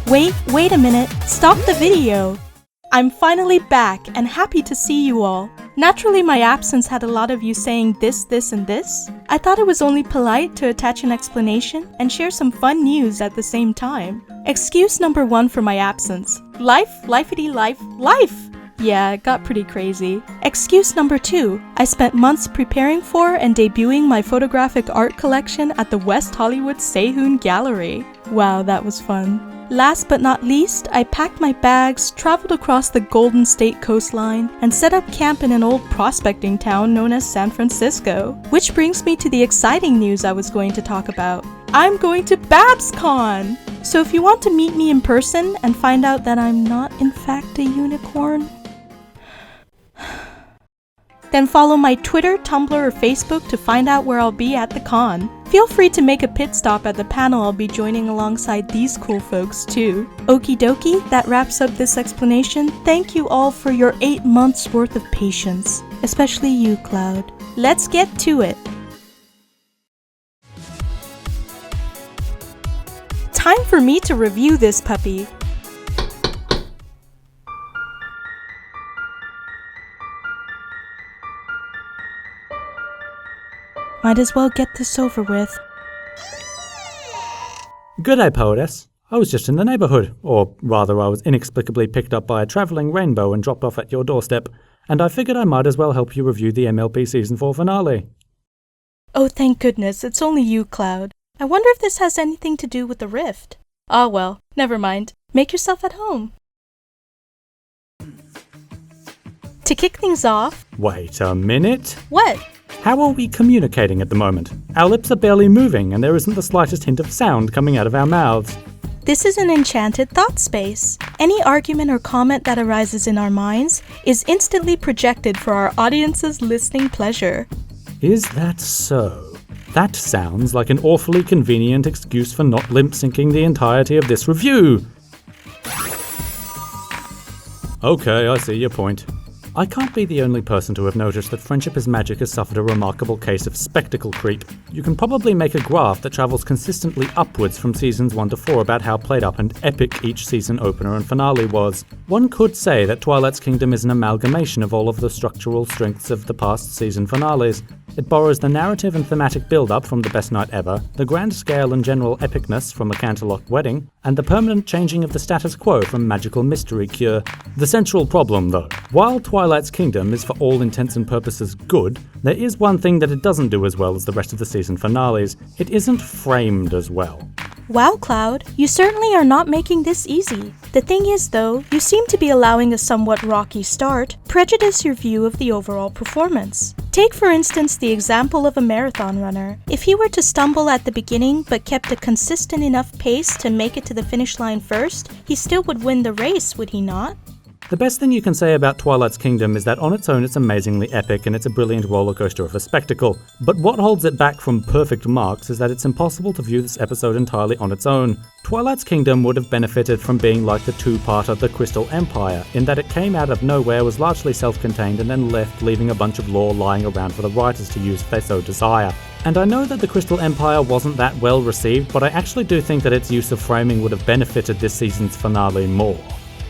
Wait a minute, stop the video! I'm finally back and happy to see you all. Naturally, my absence had a lot of you saying this, and this. I thought it was only polite to attach an explanation and share some fun news at the same time. Excuse number 1 for my absence. Lifety life. Yeah, it got pretty crazy. Excuse number 2, I spent months preparing for and debuting my photographic art collection at the West Hollywood Sehun Gallery. Wow, that was fun. Last but not least, I packed my bags, traveled across the Golden State coastline, and set up camp in an old prospecting town known as San Francisco. Which brings me to the exciting news I was going to talk about. I'm going to Babscon! So if you want to meet me in person and find out that I'm not in fact a unicorn, then follow my Twitter, Tumblr, or Facebook to find out where I'll be at the con. Feel free to make a pit stop at the panel I'll be joining alongside these cool folks too. Okie dokie, that wraps up this explanation. Thank you all for your 8 months worth of patience. Especially you, Cloud. Let's get to it. Time for me to review this puppy. Might as well get this over with. G'day, poetess. I was just in the neighbourhood, or rather I was inexplicably picked up by a travelling rainbow and dropped off at your doorstep, and I figured I might as well help you review the MLP Season 4 finale. Oh, thank goodness, it's only you, Cloud. I wonder if this has anything to do with the rift. Ah well, never mind. Make yourself at home. To kick things off... Wait a minute. What? How are we communicating at the moment? Our lips are barely moving and there isn't the slightest hint of sound coming out of our mouths. This is an enchanted thought space. Any argument or comment that arises in our minds is instantly projected for our audience's listening pleasure. Is that so? That sounds like an awfully convenient excuse for not lip-syncing the entirety of this review. Okay, I see your point. I can't be the only person to have noticed that Friendship is Magic has suffered a remarkable case of spectacle creep. You can probably make a graph that travels consistently upwards from seasons 1 to 4 about how played up and epic each season opener and finale was. One could say that Twilight's Kingdom is an amalgamation of all of the structural strengths of the past season finales. It borrows the narrative and thematic build-up from The Best Night Ever, the grand scale and general epicness from A Canterlock Wedding, and the permanent changing of the status quo from Magical Mystery Cure. The central problem, though, while Twilight's Kingdom is for all intents and purposes good, there is one thing that it doesn't do as well as the rest of the season finales. It isn't framed as well. Wow, Cloud, you certainly are not making this easy. The thing is, though, you seem to be allowing a somewhat rocky start prejudice your view of the overall performance. Take, for instance, the example of a marathon runner. If he were to stumble at the beginning but kept a consistent enough pace to make it to the finish line first, he still would win the race, would he not? The best thing you can say about Twilight's Kingdom is that on its own it's amazingly epic and it's a brilliant rollercoaster of a spectacle. But what holds it back from perfect marks is that it's impossible to view this episode entirely on its own. Twilight's Kingdom would have benefited from being like the two-parter The Crystal Empire, in that it came out of nowhere, was largely self-contained, and then left, leaving a bunch of lore lying around for the writers to use if they so desire. And I know that The Crystal Empire wasn't that well received, but I actually do think that its use of framing would have benefited this season's finale more.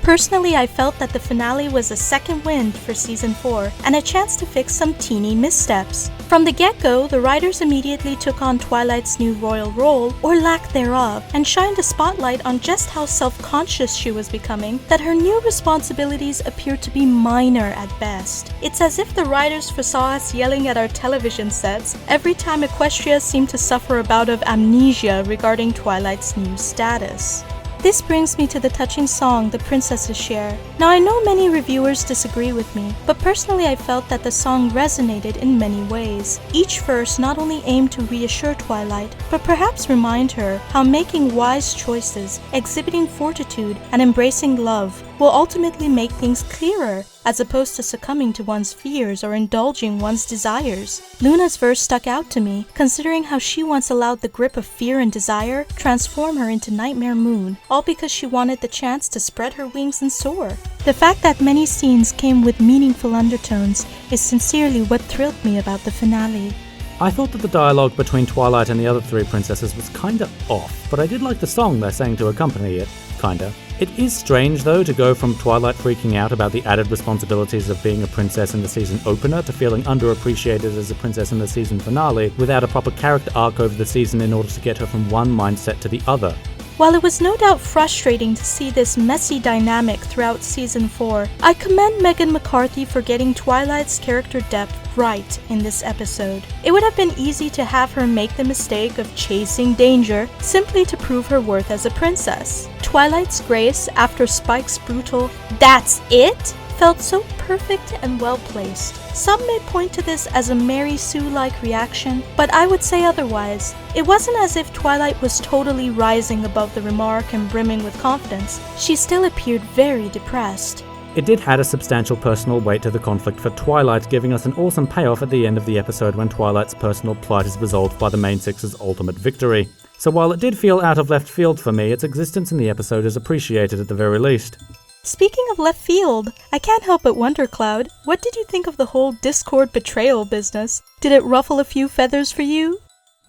Personally, I felt that the finale was a second wind for Season 4 and a chance to fix some teeny missteps. From the get-go, the writers immediately took on Twilight's new royal role, or lack thereof, and shined a spotlight on just how self-conscious she was becoming, that her new responsibilities appeared to be minor at best. It's as if the writers foresaw us yelling at our television sets every time Equestria seemed to suffer a bout of amnesia regarding Twilight's new status. This brings me to the touching song the princesses share. Now I know many reviewers disagree with me, but personally I felt that the song resonated in many ways. Each verse not only aimed to reassure Twilight, but perhaps remind her how making wise choices, exhibiting fortitude, and embracing love will ultimately make things clearer, as opposed to succumbing to one's fears or indulging one's desires. Luna's verse stuck out to me, considering how she once allowed the grip of fear and desire transform her into Nightmare Moon, all because she wanted the chance to spread her wings and soar. The fact that many scenes came with meaningful undertones is sincerely what thrilled me about the finale. I thought that the dialogue between Twilight and the other three princesses was kinda off, but I did like the song they sang to accompany it. kinda. It is strange, though, to go from Twilight freaking out about the added responsibilities of being a princess in the season opener to feeling underappreciated as a princess in the season finale without a proper character arc over the season in order to get her from one mindset to the other. While it was no doubt frustrating to see this messy dynamic throughout Season 4, I commend Megan McCarthy for getting Twilight's character depth right in this episode. It would have been easy to have her make the mistake of chasing danger simply to prove her worth as a princess. Twilight's grace after Spike's brutal "that's it" felt so perfect and well-placed. Some may point to this as a Mary Sue-like reaction, but I would say otherwise. It wasn't as if Twilight was totally rising above the remark and brimming with confidence. She still appeared very depressed. It did add a substantial personal weight to the conflict for Twilight, giving us an awesome payoff at the end of the episode when Twilight's personal plight is resolved by the main six's ultimate victory. So while it did feel out of left field for me, its existence in the episode is appreciated at the very least. Speaking of left field, I can't help but wonder, Cloud, what did you think of the whole Discord betrayal business? Did it ruffle a few feathers for you?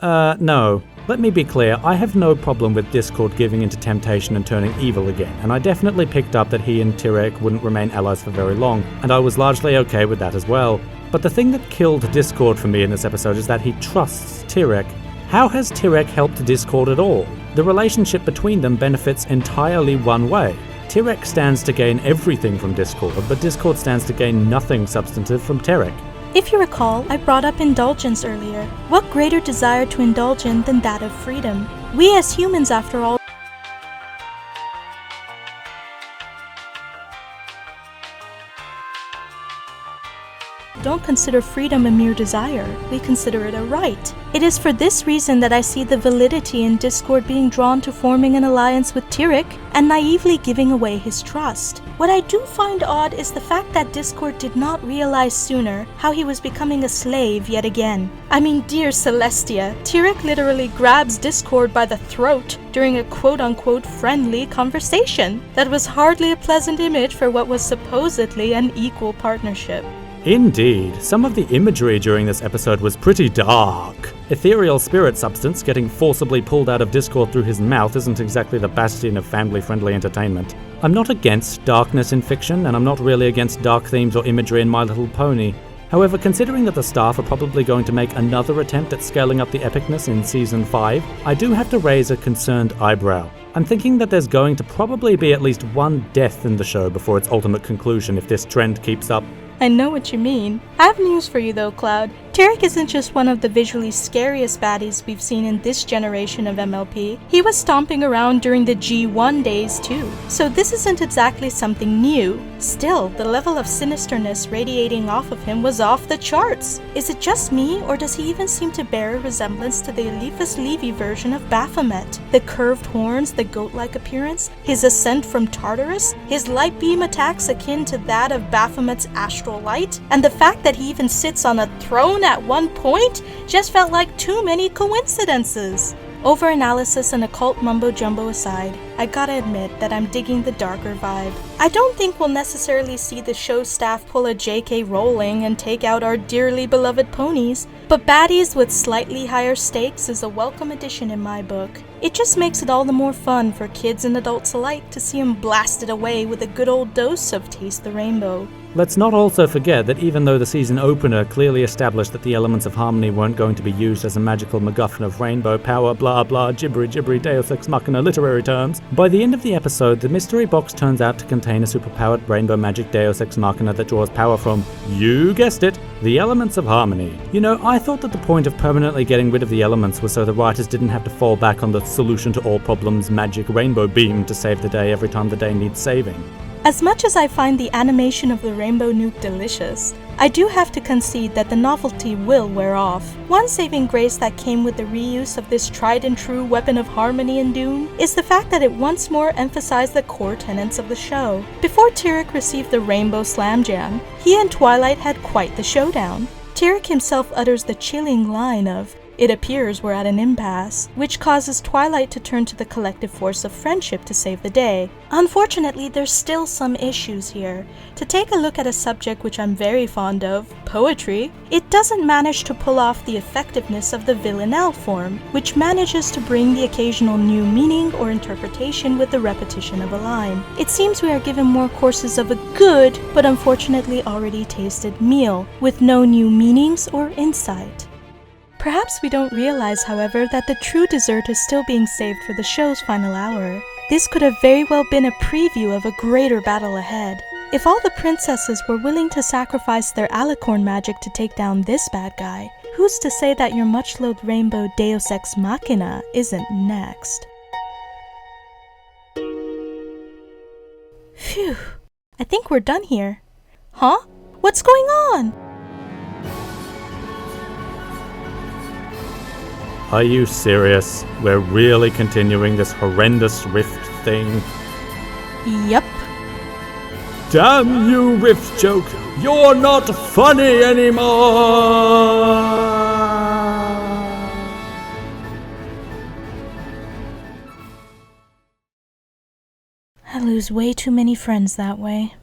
No. Let me be clear, I have no problem with Discord giving into temptation and turning evil again, and I definitely picked up that he and Kritic wouldn't remain allies for very long, and I was largely okay with that as well. But the thing that killed Discord for me in this episode is that he trusts Kritic. How has Kritic helped Discord at all? The relationship between them benefits entirely one way. Kritic stands to gain everything from Discord, but Discord stands to gain nothing substantive from Kritic. If you recall, I brought up indulgence earlier. What greater desire to indulge in than that of freedom? We as humans, after all, don't consider freedom a mere desire, we consider it a right. It is for this reason that I see the validity in Discord being drawn to forming an alliance with Kritic and naively giving away his trust. What I do find odd is the fact that Discord did not realize sooner how he was becoming a slave yet again. I mean, dear Celestia, Kritic literally grabs Discord by the throat during a quote-unquote friendly conversation. That was hardly a pleasant image for what was supposedly an equal partnership. Indeed, some of the imagery during this episode was pretty dark. Ethereal spirit substance getting forcibly pulled out of Discord through his mouth isn't exactly the bastion of family-friendly entertainment. I'm not against darkness in fiction, and I'm not really against dark themes or imagery in My Little Pony. However, considering that the staff are probably going to make another attempt at scaling up the epicness in Season 5, I do have to raise a concerned eyebrow. I'm thinking that there's going to probably be at least one death in the show before its ultimate conclusion if this trend keeps up. I know what you mean. I have news for you though, Cloud. Kritic isn't just one of the visually scariest baddies we've seen in this generation of MLP. He was stomping around during the G1 days too, so this isn't exactly something new. Still, the level of sinisterness radiating off of him was off the charts. Is it just me, or does he even seem to bear a resemblance to the Eliphas Levi version of Baphomet? The curved horns, the goat-like appearance, his ascent from Tartarus, his light beam attacks akin to that of Baphomet's astral light, and the fact that he even sits on a throne at one point just felt like too many coincidences. Overanalysis and occult mumbo-jumbo aside, I gotta admit that I'm digging the darker vibe. I don't think we'll necessarily see the show staff pull a J.K. Rowling and take out our dearly beloved ponies, but baddies with slightly higher stakes is a welcome addition in my book. It just makes it all the more fun for kids and adults alike to see them blasted away with a good old dose of Taste the Rainbow. Let's not also forget that even though the season opener clearly established that the elements of harmony weren't going to be used as a magical MacGuffin of rainbow power, blah blah, gibbery Deus Ex Machina literary terms, by the end of the episode, the mystery box turns out to contain a superpowered rainbow magic Deus Ex Machina that draws power from, you guessed it, the elements of harmony. You know, I thought that the point of permanently getting rid of the elements was so the writers didn't have to fall back on the solution to all problems magic rainbow beam to save the day every time the day needs saving. As much as I find the animation of the rainbow nuke delicious, I do have to concede that the novelty will wear off. One saving grace that came with the reuse of this tried and true weapon of harmony in Dune is the fact that it once more emphasized the core tenets of the show. Before Kritic received the Rainbow Slam Jam, he and Twilight had quite the showdown. Kritic himself utters the chilling line of, It appears we're at an impasse, which causes Twilight to turn to the collective force of friendship to save the day. Unfortunately, there's still some issues here. To take a look at a subject which I'm very fond of, poetry, it doesn't manage to pull off the effectiveness of the villanelle form, which manages to bring the occasional new meaning or interpretation with the repetition of a line. It seems we are given more courses of a good, but unfortunately already tasted meal, with no new meanings or insight. Perhaps we don't realize, however, that the true dessert is still being saved for the show's final hour. This could have very well been a preview of a greater battle ahead. If all the princesses were willing to sacrifice their alicorn magic to take down this bad guy, who's to say that your much-loved rainbow Deus Ex Machina isn't next? Phew, I think we're done here. Huh? What's going on? Are you serious? We're really continuing this horrendous rift thing? Yup. Damn you, rift joke! You're not funny anymore! I lose way too many friends that way.